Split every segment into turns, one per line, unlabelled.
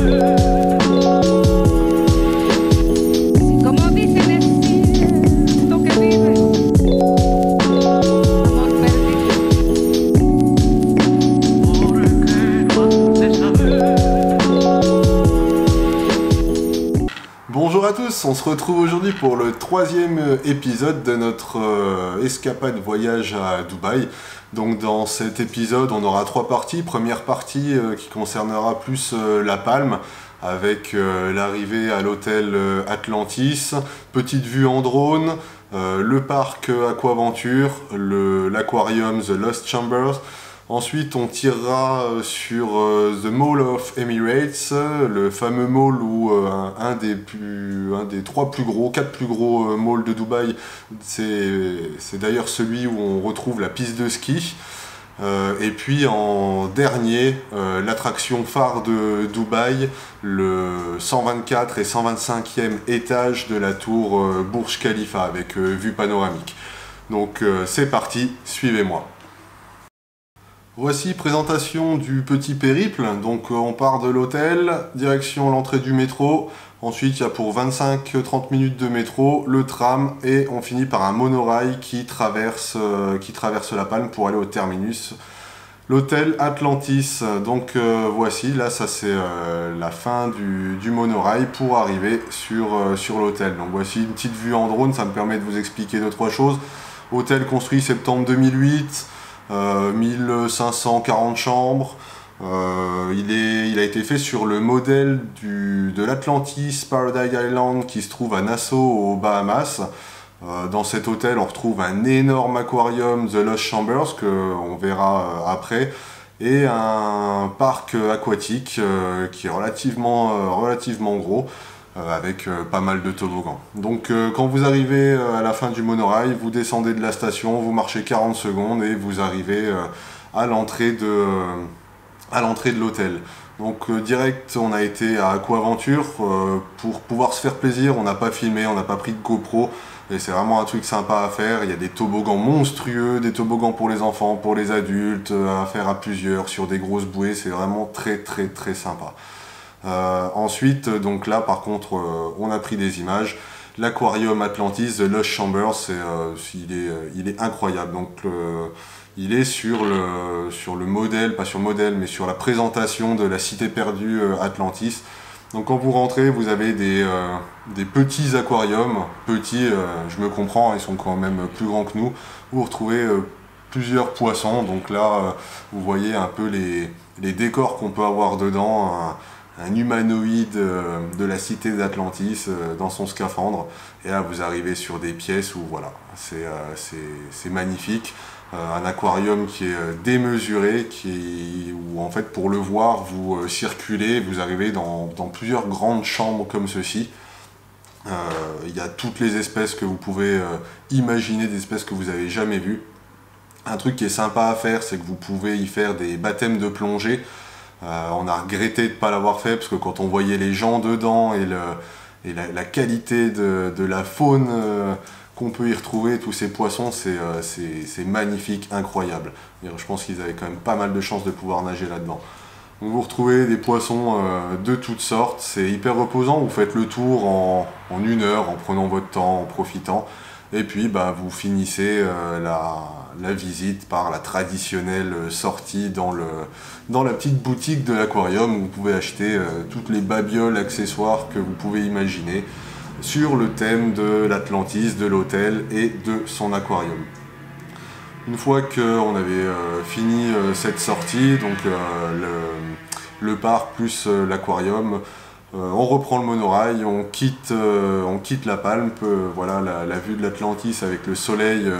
Como dicen es cierto que vive amor perdido.
Bonjour à tous, on se retrouve aujourd'hui pour le troisième épisode de notre escapade voyage à Dubaï. Donc dans cet épisode on aura trois parties. Première partie qui concernera plus La Palme avec l'arrivée à l'hôtel Atlantis, petite vue en drone, le parc Aquaventure, l'aquarium The Lost Chambers. Ensuite, on tirera sur The Mall of Emirates, le fameux mall où un des quatre plus gros malls de Dubaï. C'est d'ailleurs celui où on retrouve la piste de ski. Et puis en dernier, l'attraction phare de Dubaï, le 124 et 125e étage de la tour Burj Khalifa avec vue panoramique. Donc c'est parti, suivez-moi. Voici présentation du petit périple. Donc on part de l'hôtel, direction l'entrée du métro. Ensuite il y a pour 25-30 minutes de métro, le tram et on finit par un monorail qui traverse la Palme pour aller au terminus. L'hôtel Atlantis. Donc voici, là ça c'est la fin du monorail pour arriver sur l'hôtel. Donc voici une petite vue en drone, ça me permet de vous expliquer 2-3 choses. Hôtel construit septembre 2008. 1540 chambres, il a été fait sur le modèle de l'Atlantis Paradise Island qui se trouve à Nassau aux Bahamas. Dans cet hôtel on retrouve un énorme aquarium The Lost Chambers qu'on verra après et un parc aquatique qui est relativement gros. Avec pas mal de toboggans. Donc quand vous arrivez à la fin du monorail, vous descendez de la station, vous marchez 40 secondes et vous arrivez à l'entrée de l'hôtel. Donc direct, on a été à Aquaventure pour pouvoir se faire plaisir, on n'a pas filmé, on n'a pas pris de GoPro, et c'est vraiment un truc sympa à faire. Il y a des toboggans monstrueux, des toboggans pour les enfants, pour les adultes, à faire à plusieurs, sur des grosses bouées, c'est vraiment très sympa. Ensuite, donc là par contre, on a pris des images. L'aquarium Atlantis, The Lost Chambers, il est incroyable. Donc il est sur le modèle, pas sur le modèle, mais sur la présentation de la cité perdue Atlantis. Donc quand vous rentrez, vous avez des petits aquariums, petits, je me comprends, ils sont quand même plus grands que nous, où vous retrouvez plusieurs poissons. Donc là, vous voyez un peu les décors qu'on peut avoir dedans. Un humanoïde de la cité d'Atlantis dans son scaphandre, et là vous arrivez sur des pièces où voilà, c'est magnifique, un aquarium qui est démesuré, où en fait pour le voir vous circulez, vous arrivez dans plusieurs grandes chambres comme ceci. Il y a toutes les espèces que vous pouvez imaginer, des espèces que vous n'avez jamais vues. Un truc qui est sympa à faire, c'est que vous pouvez y faire des baptêmes de plongée. On a regretté de ne pas l'avoir fait parce que quand on voyait les gens dedans et la qualité de la faune qu'on peut y retrouver, tous ces poissons, c'est magnifique, incroyable. Je pense qu'ils avaient quand même pas mal de chance de pouvoir nager là-dedans. Donc vous retrouvez des poissons de toutes sortes, c'est hyper reposant, vous faites le tour en 1 heure en prenant votre temps, en profitant. Et puis vous finissez la visite par la traditionnelle sortie dans la petite boutique de l'aquarium où vous pouvez acheter toutes les babioles, accessoires que vous pouvez imaginer sur le thème de l'Atlantis, de l'hôtel et de son aquarium. Une fois qu'on avait fini cette sortie, donc le parc plus l'aquarium, on reprend le monorail, on quitte la Palme, voilà la vue de l'Atlantis avec le soleil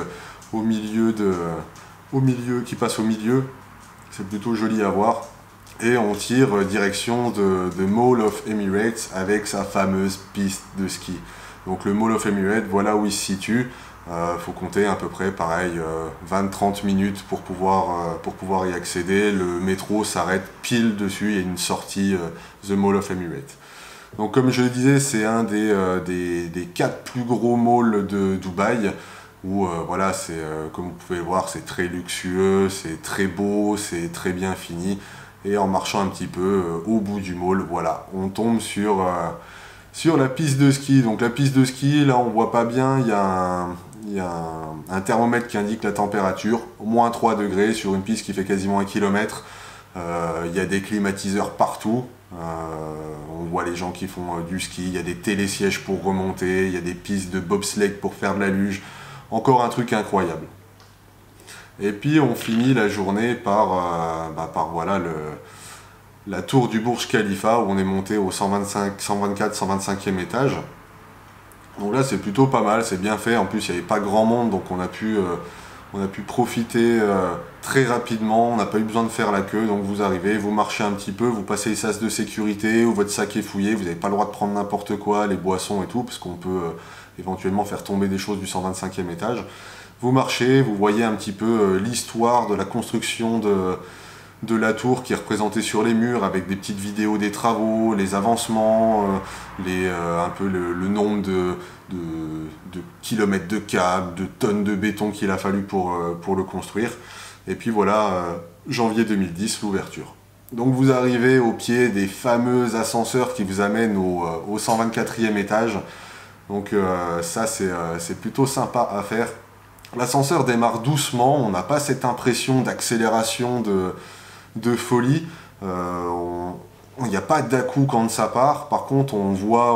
qui passe au milieu, c'est plutôt joli à voir. Et on tire direction de Mall of Emirates avec sa fameuse piste de ski. Donc le Mall of Emirates, voilà où il se situe. Faut compter à peu près pareil 20-30 minutes pour pouvoir y accéder. Le métro s'arrête pile dessus, il y a une sortie The Mall of Emirates. Donc comme je le disais, c'est un des 4 plus gros malls de Dubaï, où voilà, comme vous pouvez le voir, c'est très luxueux, c'est très beau, c'est très bien fini. Et en marchant un petit peu au bout du môle, voilà, on tombe sur la piste de ski. Donc la piste de ski, là on voit pas bien, il y a un thermomètre qui indique la température, moins 3 degrés sur une piste qui fait quasiment 1 km. Il y a des climatiseurs partout. On voit les gens qui font du ski, il y a des télésièges pour remonter, il y a des pistes de bobsleigh pour faire de la luge. Encore un truc incroyable. Et puis on finit la journée par voilà, la tour du Burj Khalifa où on est monté au 124-125e étage. Donc là c'est plutôt pas mal, c'est bien fait. En plus il n'y avait pas grand monde, donc on a pu profiter très rapidement. On n'a pas eu besoin de faire la queue. Donc vous arrivez, vous marchez un petit peu, vous passez les sas de sécurité où votre sac est fouillé. Vous n'avez pas le droit de prendre n'importe quoi, les boissons et tout, parce qu'on peut éventuellement faire tomber des choses du 125e étage. Vous marchez, vous voyez un petit peu l'histoire de la construction de la tour qui est représentée sur les murs avec des petites vidéos des travaux, les avancements, un peu le nombre de kilomètres de câbles, de tonnes de béton qu'il a fallu pour le construire. Et puis voilà, janvier 2010, l'ouverture. Donc vous arrivez au pied des fameux ascenseurs qui vous amènent au 124e étage. Donc ça c'est plutôt sympa à faire. L'ascenseur démarre doucement, on n'a pas cette impression d'accélération de folie. Il n'y a pas d'à-coup quand ça part. Par contre, on voit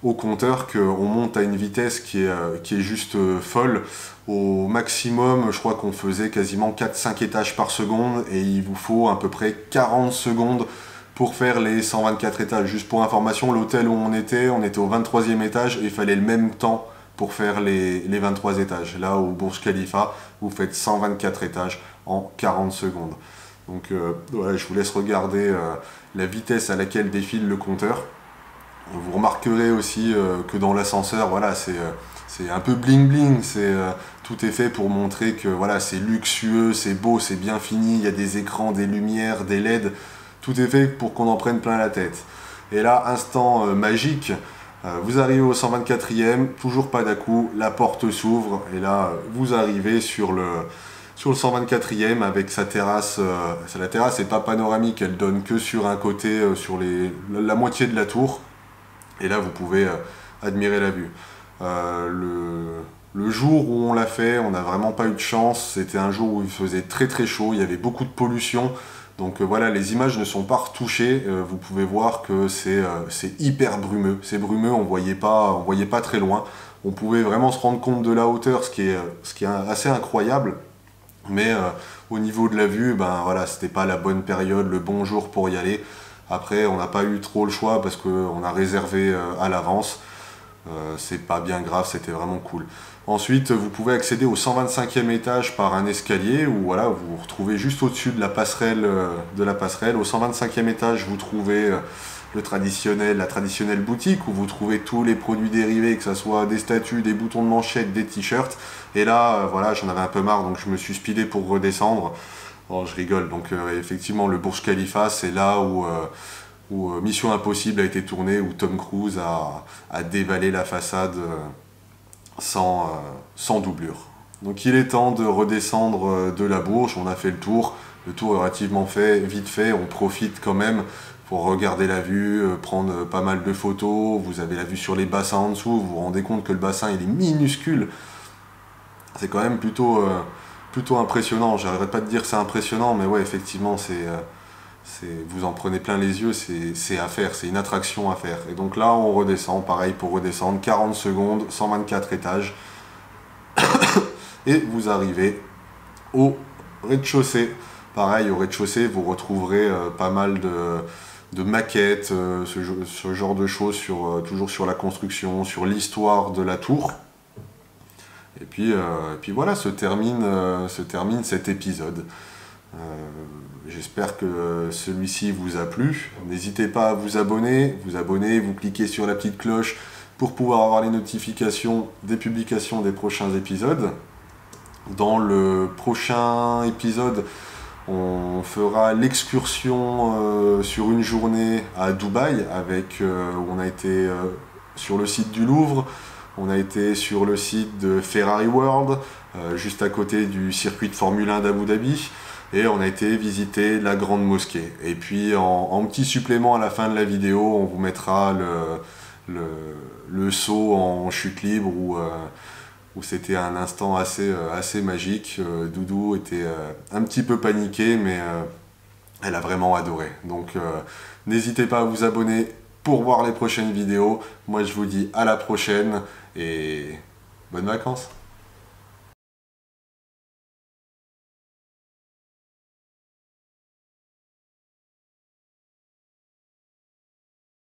au compteur qu'on monte à une vitesse qui est juste folle. Au maximum, je crois qu'on faisait quasiment 4-5 étages par seconde et il vous faut à peu près 40 secondes pour faire les 124 étages. Juste pour information, l'hôtel où on était au 23e étage et il fallait le même temps pour faire les 23 étages. Là, au Burj Khalifa, vous faites 124 étages en 40 secondes. Donc, ouais, je vous laisse regarder la vitesse à laquelle défile le compteur. Vous remarquerez aussi que dans l'ascenseur, voilà, c'est un peu bling bling. Tout est fait pour montrer que voilà, c'est luxueux, c'est beau, c'est bien fini. Il y a des écrans, des lumières, des LED. Tout est fait pour qu'on en prenne plein la tête. Et là, instant magique. Vous arrivez au 124e, toujours pas d'à-coup, la porte s'ouvre et là vous arrivez sur le 124e avec sa terrasse. La terrasse n'est pas panoramique, elle donne que sur un côté, sur la moitié de la tour. Et là vous pouvez admirer la vue. Le jour où on l'a fait, on n'a vraiment pas eu de chance. C'était un jour où il faisait très très chaud, il y avait beaucoup de pollution. Donc voilà, les images ne sont pas retouchées, vous pouvez voir que c'est hyper brumeux. C'est brumeux, on voyait pas très loin. On pouvait vraiment se rendre compte de la hauteur, ce qui est assez incroyable. Mais au niveau de la vue, ben voilà, c'était pas la bonne période, le bon jour pour y aller. Après, on n'a pas eu trop le choix parce qu'on a réservé à l'avance. C'est pas bien grave, c'était vraiment cool. Ensuite, vous pouvez accéder au 125e étage par un escalier où voilà, vous vous retrouvez juste au-dessus de la passerelle. Au 125e étage, vous trouvez la traditionnelle boutique où vous trouvez tous les produits dérivés, que ce soit des statues, des boutons de manchette, des t-shirts. Et là, voilà, j'en avais un peu marre, donc je me suis speedé pour redescendre. Bon, je rigole. Donc effectivement, le Burj Khalifa, c'est là où Mission Impossible a été tournée, où Tom Cruise a dévalé la façade sans doublure. Donc il est temps de redescendre de la Bourge, on a fait le tour est relativement vite fait, on profite quand même pour regarder la vue, prendre pas mal de photos, vous avez la vue sur les bassins en dessous, vous vous rendez compte que le bassin il est minuscule, c'est quand même plutôt impressionnant, j'arrête pas de dire que c'est impressionnant, mais ouais effectivement vous en prenez plein les yeux, c'est à faire, c'est une attraction à faire. Et donc là, on redescend, pareil pour redescendre, 40 secondes, 124 étages. Et vous arrivez au rez-de-chaussée. Pareil, au rez-de-chaussée, vous retrouverez pas mal de maquettes, ce genre de choses, toujours sur la construction, sur l'histoire de la tour. Et puis voilà, se termine cet épisode. J'espère que celui-ci vous a plu. N'hésitez pas à vous abonner, vous cliquez sur la petite cloche pour pouvoir avoir les notifications des publications des prochains épisodes. Dans le prochain épisode, on fera l'excursion sur une journée à Dubaï, où on a été sur le site du Louvre, on a été sur le site de Ferrari World, juste à côté du circuit de Formule 1 d'Abu Dhabi. et on a été visiter la grande mosquée. Et puis en petit supplément à la fin de la vidéo, on vous mettra le saut en chute libre où c'était un instant assez magique. Doudou était un petit peu paniquée, mais elle a vraiment adoré. Donc n'hésitez pas à vous abonner pour voir les prochaines vidéos. Moi je vous dis à la prochaine et bonnes vacances.